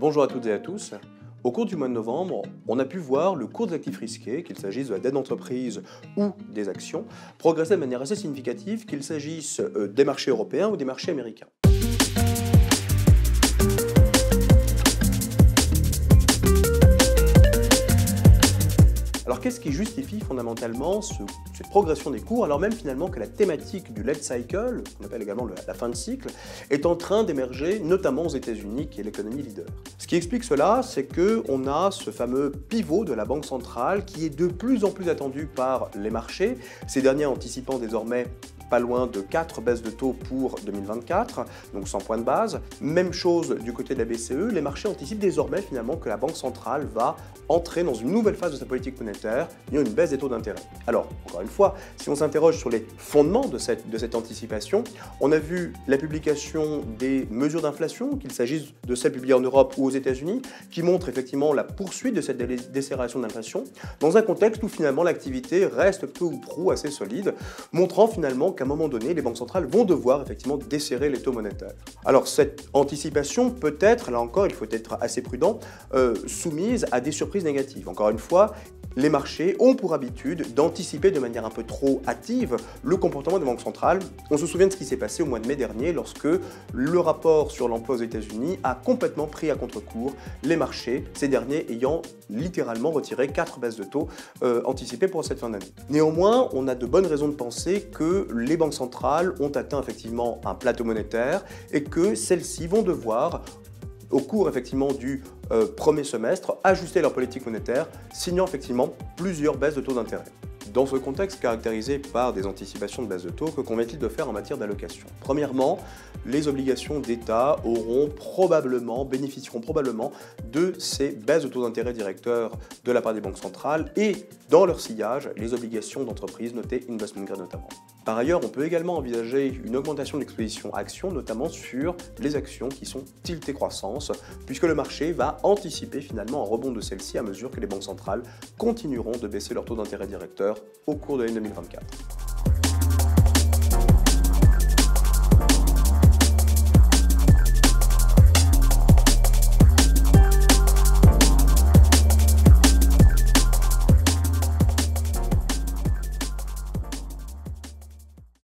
Bonjour à toutes et à tous. Au cours du mois de novembre, on a pu voir le cours des actifs risqués, qu'il s'agisse de la dette d'entreprise ou des actions, progresser de manière assez significative, qu'il s'agisse des marchés européens ou des marchés américains. Alors qu'est-ce qui justifie fondamentalement cette progression des cours, alors même finalement que la thématique du late cycle, qu'on appelle également la fin de cycle, est en train d'émerger, notamment aux États-Unis, qui est l'économie leader. Ce qui explique cela, c'est qu'on a ce fameux pivot de la Banque centrale qui est de plus en plus attendu par les marchés, ces derniers anticipant désormais pas loin de 4 baisses de taux pour 2024, donc 100 points de base. Même chose du côté de la BCE, les marchés anticipent désormais finalement que la Banque centrale va entrer dans une nouvelle phase de sa politique monétaire, il y a une baisse des taux d'intérêt. Alors, encore une fois, si on s'interroge sur les fondements de cette anticipation, on a vu la publication des mesures d'inflation, qu'il s'agisse de celles publiées en Europe ou aux États-Unis, qui montrent effectivement la poursuite de cette décélération de l'inflation, dans un contexte où finalement l'activité reste peu ou prou assez solide, montrant finalement qu'à un moment donné, les banques centrales vont devoir effectivement desserrer les taux monétaires. Alors cette anticipation peut être, là encore il faut être assez prudent, soumise à des surprises négatives. Encore une fois, les marchés ont pour habitude d'anticiper de manière un peu trop hâtive le comportement des banques centrales. On se souvient de ce qui s'est passé au mois de mai dernier lorsque le rapport sur l'emploi aux États-Unis a complètement pris à contre-cours les marchés, ces derniers ayant littéralement retiré 4 baisses de taux anticipées pour cette fin d'année. Néanmoins, on a de bonnes raisons de penser que les banques centrales ont atteint effectivement un plateau monétaire et que celles-ci vont devoir au cours effectivement du premier semestre, ajuster leur politique monétaire, signant effectivement plusieurs baisses de taux d'intérêt. Dans ce contexte caractérisé par des anticipations de baisse de taux, que convient-il de faire en matière d'allocation? Premièrement, les obligations d'État bénéficieront probablement de ces baisses de taux d'intérêt directeurs de la part des banques centrales et, dans leur sillage, les obligations d'entreprise notées investment grade notamment. Par ailleurs, on peut également envisager une augmentation de l'exposition actions, notamment sur les actions qui sont tiltées croissance, puisque le marché va anticiper finalement un rebond de celles-ci à mesure que les banques centrales continueront de baisser leur taux d'intérêt directeur au cours de l'année 2024.